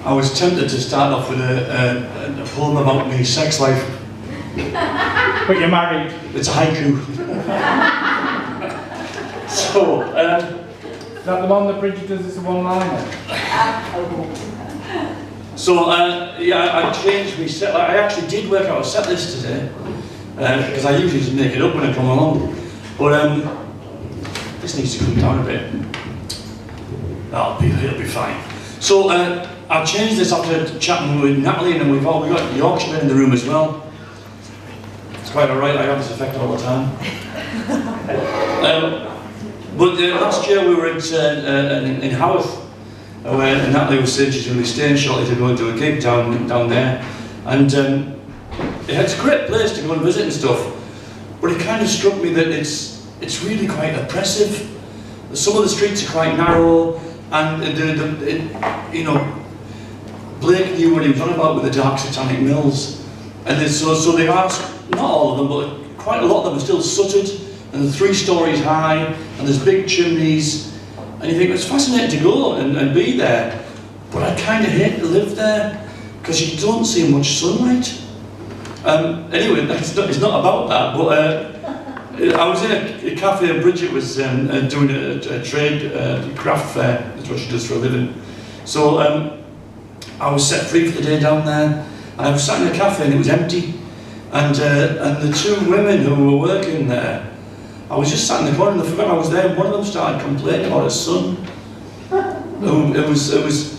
I was tempted to start off with a poem about my sex life. But you're married. It's a haiku. So, is that the one that Bridget does as a one-liner? So, yeah, I changed my set. I actually did work out a set list today, because I usually just make it up when I come along. But this needs to come down a bit. It'll be fine. So, I changed this after chatting with Natalie, and we've got Yorkshiremen in the room as well. It's quite alright, I have this effect all the time. But last year we were in Haworth, where Natalie was saying she's going to be staying shortly to go and do a gig down there. And it's a great place to go and visit and stuff, but it kind of struck me that it's really quite oppressive. Some of the streets are quite narrow, and you know, Blake knew what he was on about with the dark satanic mills. And so they are, not all of them, but quite a lot of them are still sooted, and they're 3 stories high, and there's big chimneys, and you think it's fascinating to go and be there, but I kind of hate to live there, because you don't see much sunlight. Anyway, it's not about that, but I was in a cafe and Bridget was doing a trade craft fair. That's what she does for a living. So I was set free for the day down there, and I was sat in a cafe and it was empty, and the 2 women who were working there, I was just sat in the corner and I forgot I was there, and one of them started complaining about her son. It was,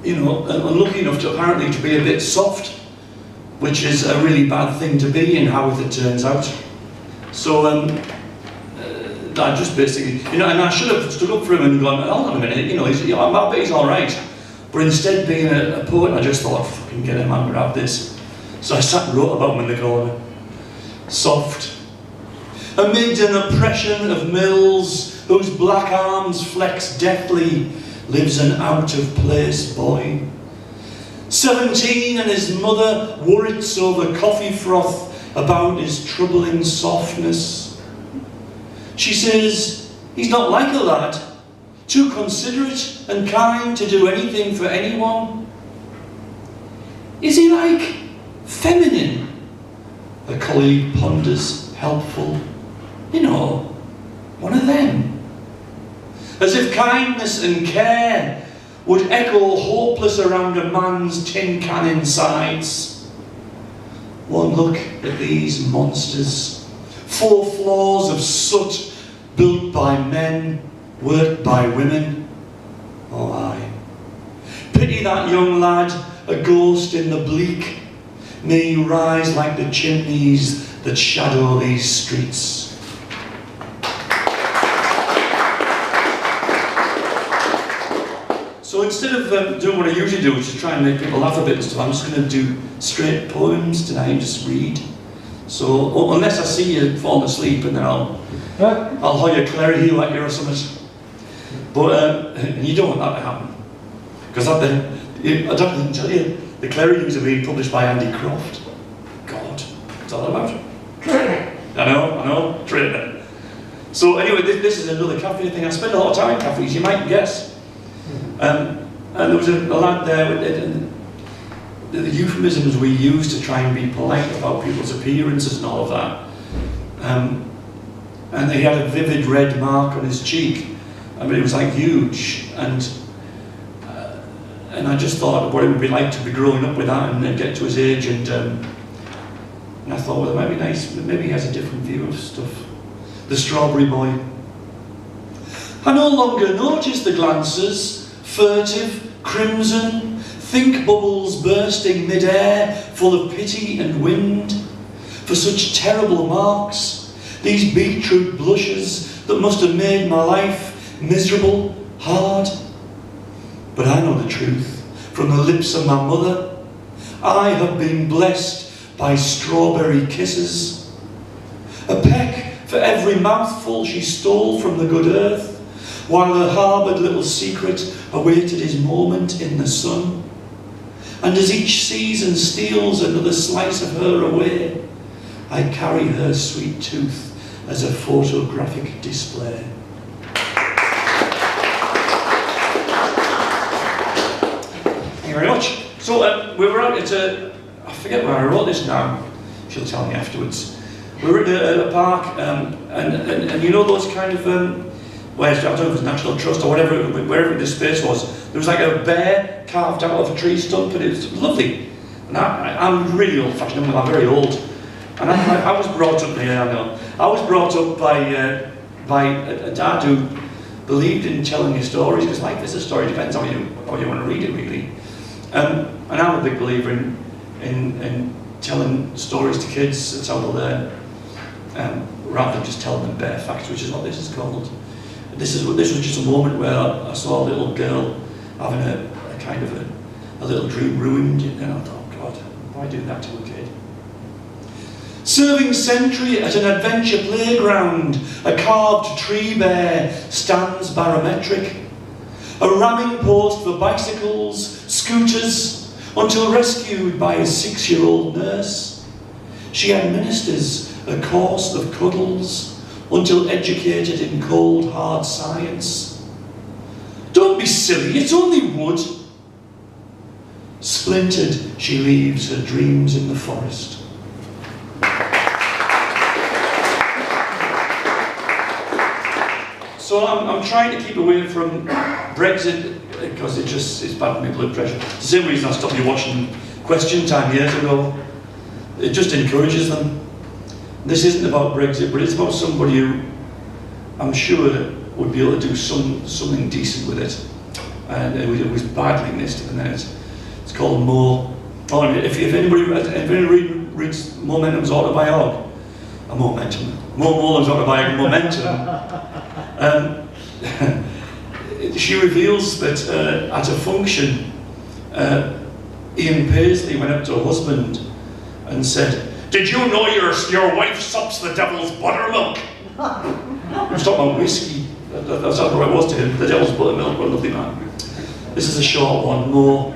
you know, unlucky enough to apparently to be a bit soft, which is a really bad thing to be in Haworth, it turns out. So I just basically, you know, and I should have stood up for him and gone, hold on a minute, you know, I bet he's all right. But instead, being a poet, I just thought, fucking get him, I'm gonna have this. So I sat and wrote about him in the corner. Soft. Amid an oppression of mills, whose black arms flex deftly, lives an out-of-place boy. 17, and his mother worrits over coffee froth about his troubling softness. She says, he's not like a lad, too considerate and kind to do anything for anyone. Is he like feminine? A colleague ponders, helpful. You know, one of them. As if kindness and care would echo hopeless around a man's tin can insides. One look at these monsters, 4 floors of soot built by men, worked by women. Oh aye. Pity that young lad, a ghost in the bleak, may rise like the chimneys that shadow these streets. So instead of doing what I usually do, which is try and make people laugh a bit and stuff, I'm just going to do straight poems tonight and just read. So, unless I see you falling asleep, and then I'll hire Claire Hill at you or something. But you don't want that to happen. Because I don't tell you, the Claire Hills are being published by Andy Croft. God, what's all about? Training. I know, training. So anyway, this is another cafe thing. I spend a lot of time in cafes, you might guess. And there was a lad there with the euphemisms we use to try and be polite about people's appearances and all of that. And he had a vivid red mark on his cheek. I mean, it was like huge. And I just thought what it would be like to be growing up with that and then get to his age. And I thought, well, it might be nice. Maybe he has a different view of stuff. The Strawberry Boy. I no longer notice the glances, furtive, crimson, think bubbles bursting mid-air, full of pity and wind. For such terrible marks, these beetroot blushes that must have made my life miserable, hard. But I know the truth from the lips of my mother. I have been blessed by strawberry kisses. A peck for every mouthful she stole from the good earth, while her harboured little secret awaited his moment in the sun. And as each season steals another slice of her away, I carry her sweet tooth as a photographic display. you very much. So we were out at I forget where I wrote this now. She'll tell me afterwards. We were at a park, and you know those kind of where, I don't know if it's National Trust or whatever, wherever this space was. There was like a bear carved out of a tree stump, and it was lovely. And I'm really old-fashioned. I'm very old, and I was brought up here. I know. I was brought up by a dad who believed in telling you stories, because life is a story. Depends how you want to read it, really. And I'm a big believer in telling stories to kids. That's how they'll learn, rather than just telling them bare facts, which is what this is called. This was just a moment where I saw a little girl having a kind of a little dream ruined, and I thought, oh God, why do that to a kid? Serving sentry at an adventure playground, a carved tree bear stands barometric. A ramming post for bicycles, scooters, until rescued by a 6-year-old nurse. She administers a course of cuddles until educated in cold, hard science. Don't be silly, it's only wood. Splintered, she leaves her dreams in the forest. So I'm trying to keep away from Brexit because it's bad for my blood pressure. It's the same reason I stopped you watching Question Time years ago. It just encourages them. This isn't about Brexit, but it's about somebody who I'm sure would be able to do something decent with it. And it was badly missed at the minute. It's called More. Oh, and if anybody reads Momentum's autobiography, Moreland's autobiography, Momentum, she reveals that at a function, Ian Paisley went up to her husband and said, "Did you know your wife sups the devil's buttermilk?" He was talking about whiskey. That's what it was to him. The devil's buttermilk. What a lovely man. This is a short one. More.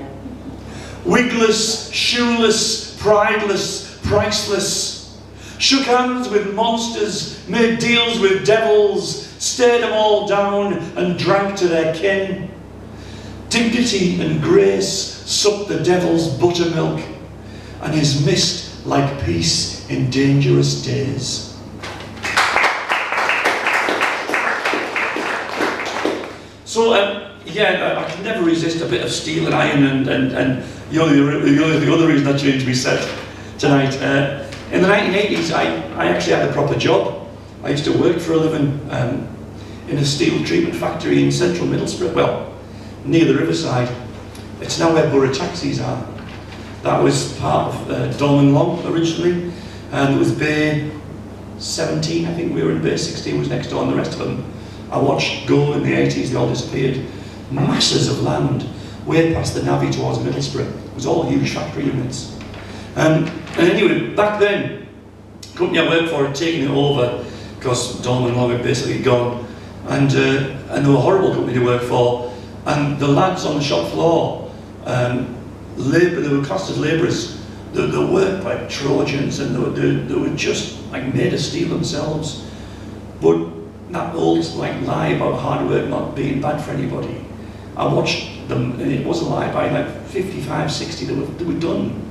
Wigless, shoeless, prideless, priceless. Shook hands with monsters, made deals with devils, stared them all down and drank to their kin. Dignity and grace sucked the devil's buttermilk and is missed like peace in dangerous days. So, yeah, I can never resist a bit of steel and iron, and the other reason I changed my set tonight. In the 1980s, I actually had a proper job. I used to work for a living in a steel treatment factory in central Middlesbrough, well, near the riverside. It's now where Borough taxis are. That was part of Dolman Long originally, and it was Bay 17, I think we were in Bay 16, was next door, and the rest of them I watched go in the 80s, they all disappeared. Masses of land, way past the Navy towards Middlesbrough. It was all huge factory units. And anyway, back then, the company I worked for had taken it over because Dolman Long had basically gone, and they were a horrible company to work for, and the lads on the shop floor, they were classed as labourers. They worked like Trojans, and they were just like made of steel themselves. But that old lie about hard work not being bad for anybody, I watched them, and it was a lie. By like 55, 60, they were done.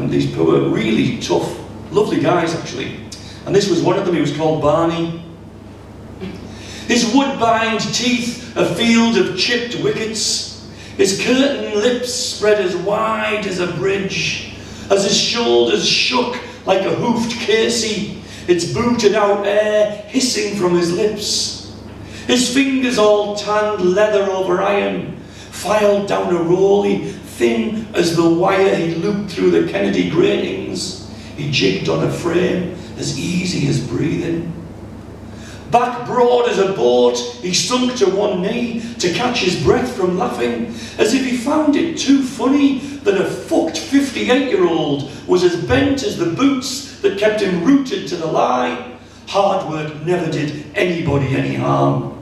These poor, really tough, lovely guys actually. And this was one of them. He was called Barney. His woodbined teeth a field of chipped wickets. His curtain lips spread as wide as a bridge, as his shoulders shook like a hoofed Casey, its booted out air hissing from his lips. His fingers all tanned leather over iron, filed down a rolly, thin as the wire he looped through the Kennedy gratings. He jigged on a frame as easy as breathing. Back broad as a boat, he sunk to one knee to catch his breath from laughing, as if he found it too funny that a fucked 58-year-old was as bent as the boots that kept him rooted to the lie. Hard work never did anybody any harm.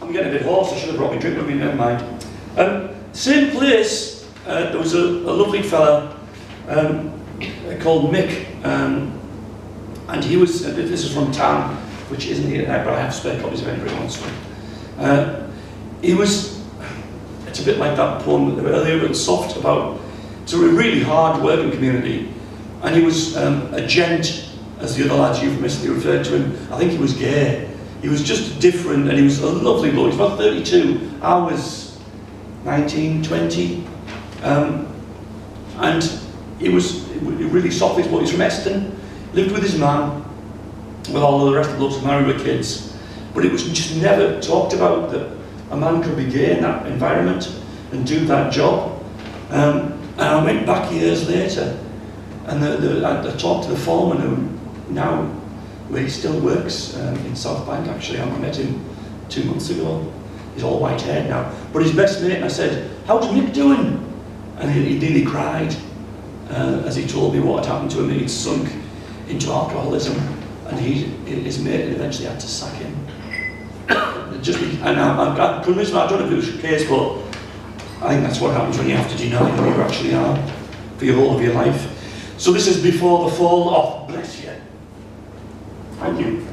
I'm getting a bit hoarse, I should have brought my drink with me, never mind. Same place, there was a lovely fella called Mick, and he was, this is from town, which isn't here tonight, but I have spare copies if anybody wants one. It's a bit like that poem earlier, but soft about, it's a really hard working community. And he was a gent, as the other lads euphemistically referred to him. I think he was gay. He was just different, and he was a lovely bloke. He was about 32. I was 19, 20. And he was really soft, but he was from Eston, lived with his man, with all the rest of the blokes married with kids. But it was just never talked about that a man could be gay in that environment and do that job. And I went back years later, and I talked to the foreman who now, where he still works in South Bank actually. I met him 2 months ago. He's all white haired now. But his best mate, and I said, "How's Mick doing?" And he nearly cried as he told me what had happened to him. He'd sunk into alcoholism, and his mate eventually had to sack him. And I'm convinced, I don't know if it was the case, but I think that's what happens when you have to deny who you actually are for your whole of your life. So this is before the fall of, bless you. Thank you.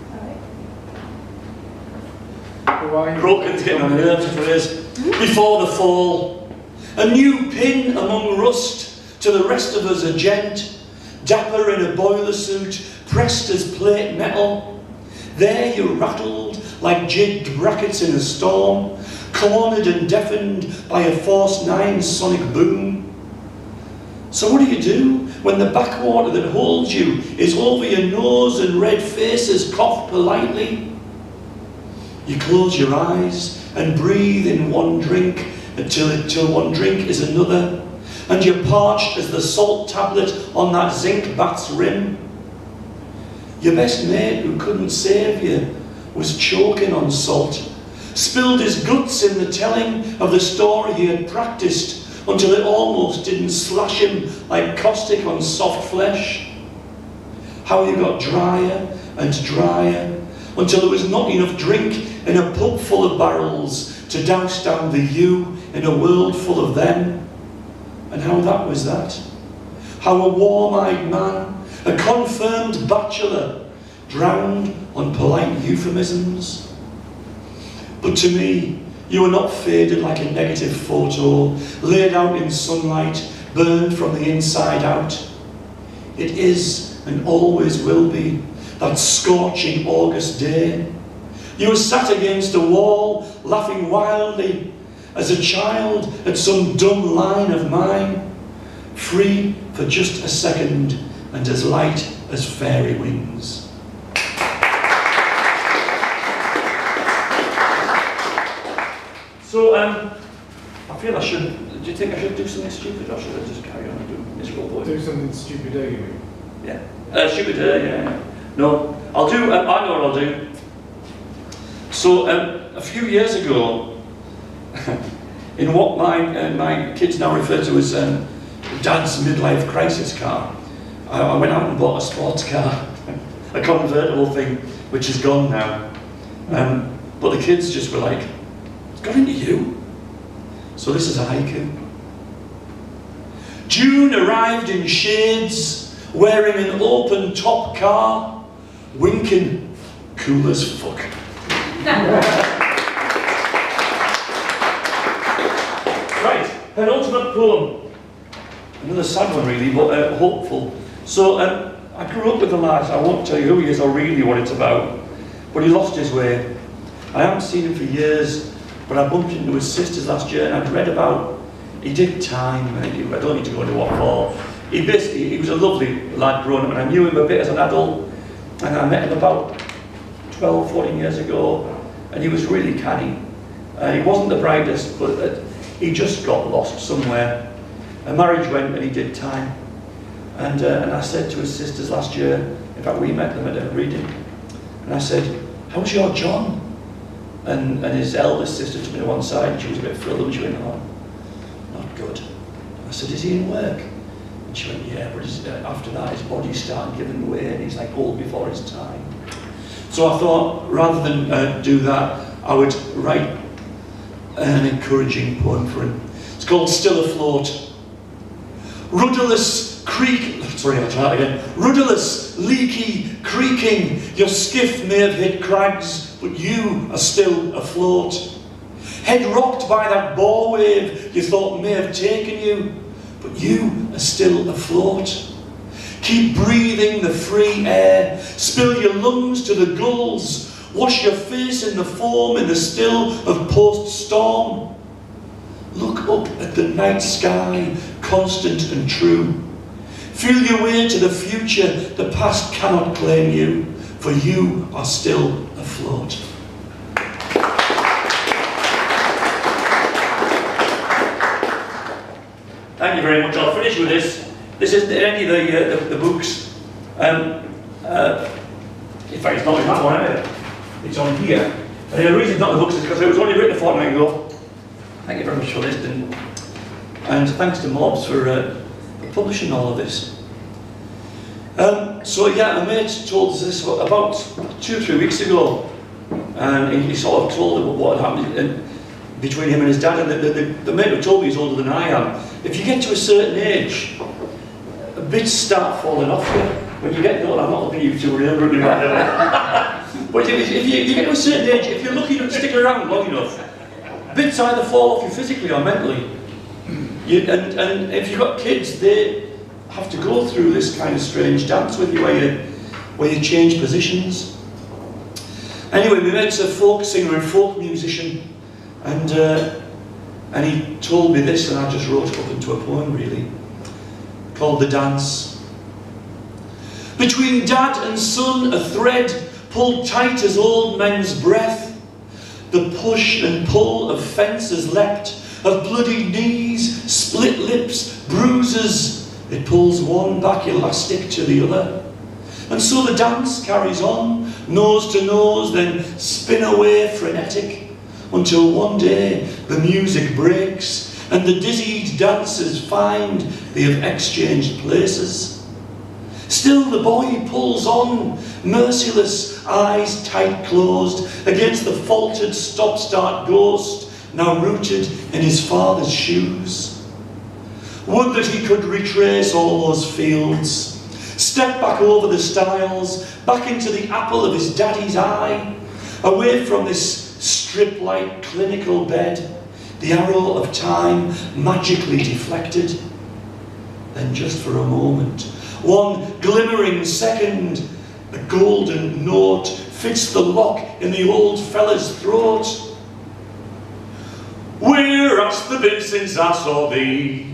Crokin's getting on the nerves for us. Before the fall, a new pin among rust, to the rest of us a gent, dapper in a boiler suit, pressed as plate metal. There you rattled like jigged brackets in a storm, cornered and deafened by a Force 9 sonic boom. So what do you do when the backwater that holds you is over your nose and red faces cough politely? You close your eyes and breathe in one drink until one drink is another, and you're parched as the salt tablet on that zinc bat's rim. Your best mate who couldn't save you was choking on salt, spilled his guts in the telling of the story he had practiced until it almost didn't slash him like caustic on soft flesh. How you got drier and drier until there was not enough drink in a pub full of barrels to douse down the you in a world full of them. And how that was that. How a warm-eyed man, a confirmed bachelor, drowned on polite euphemisms. But to me, you were not faded like a negative photo, laid out in sunlight, burned from the inside out. It is, and always will be, that scorching August day. You were sat against a wall, laughing wildly, as a child at some dumb line of mine, free for just a second, and as light as fairy wings. So, I feel I should, do you think I should do something stupid, or should I just carry on and do miserable boy? Do something stupid, do you? Yeah. Stupid, yeah. No, I'll do, I know what I'll do. So, a few years ago, in what my kids now refer to as Dad's midlife crisis car, I went out and bought a sports car, a convertible thing, which is gone now. But the kids just were like, "It's got into you." So this is a haiku. June arrived in shades, wearing an open top car, winking, cool as fuck. Right, penultimate poem. Another sad one really, but hopeful. So I grew up with the lad. I won't tell you who he is or really what it's about, but he lost his way. I haven't seen him for years, but I bumped into his sisters last year and I'd read about, he did time, I don't need to go into what for. He was a lovely lad growing up, and I knew him a bit as an adult, and I met him about 12, 14 years ago, and he was really canny. He wasn't the brightest, but he just got lost somewhere. A marriage went and he did time. And I said to his sisters last year, in fact we met them at a reading, and I said, "How's your John?" And his eldest sister took me to one side, and she was a bit thrilled, and she went, "Oh, not good." I said, "Is he in work?" And she went, "Yeah, but after that his body started giving way and he's like old before his time." So I thought, rather than do that, I would write an encouraging poem for him. It's called Still Afloat. Rudderless I'll try that again. Rudderless, leaky, creaking, your skiff may have hit crags, but you are still afloat. Head rocked by that bow wave you thought may have taken you, but you are still afloat. Keep breathing the free air, spill your lungs to the gulls, wash your face in the foam in the still of post-storm. Look up at the night sky, constant and true. Feel your way to the future, the past cannot claim you, for you are still afloat. Thank you very much. I'll finish with this. This isn't in any of the books. In fact, it's not in that one either. It's on here. And the reason it's not in the books is because it was only written a fortnight ago. Thank you very much for listening. And thanks to Mobs for publishing all of this. So yeah, a mate told us this about 2 or 3 weeks ago. And he sort of told him what had happened between him and his dad. And the mate who told me he's older than I am. If you get to a certain age, bits start falling off you. When you get older, I'm not looking at you to remember me right now. But if you get to a certain age, if you're lucky enough to stick around long enough, bits either fall off you physically or mentally. And if you've got kids, they have to go through this kind of strange dance with you where you change positions. Anyway, we met a folk singer and folk musician, and he told me this, and I just wrote it up into a poem really, called The Dance. Between dad and son, a thread pulled tight as old men's breath. The push and pull of fences leapt, of bloody knees, split lips, bruises. It pulls one back elastic to the other. And so the dance carries on, nose to nose, then spin away frenetic, until one day the music breaks, and the dizzied dancers find they have exchanged places. Still the boy pulls on, merciless, eyes tight closed, against the faltered stop-start ghost, now rooted in his father's shoes. Would that he could retrace all those fields, step back over the stiles, back into the apple of his daddy's eye, away from this strip-like clinical bed, the arrow of time magically deflected. Then just for a moment, one glimmering second, a golden note fits the lock in the old fella's throat. Where hast thou been since I saw thee?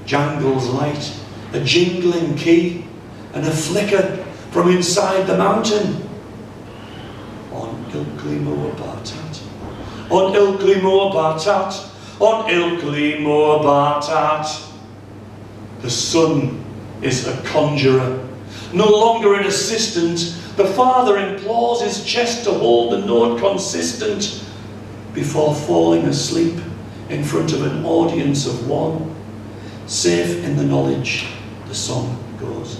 Jangles light, a jingling key, and a flicker from inside the mountain. On Ilkley Moor Bartat, on Ilkley Moor Bartat, on Ilkley Moor Bartat. The sun is a conjurer, no longer an assistant. The father implores his chest to hold the note consistent before falling asleep in front of an audience of one, safe in the knowledge the song goes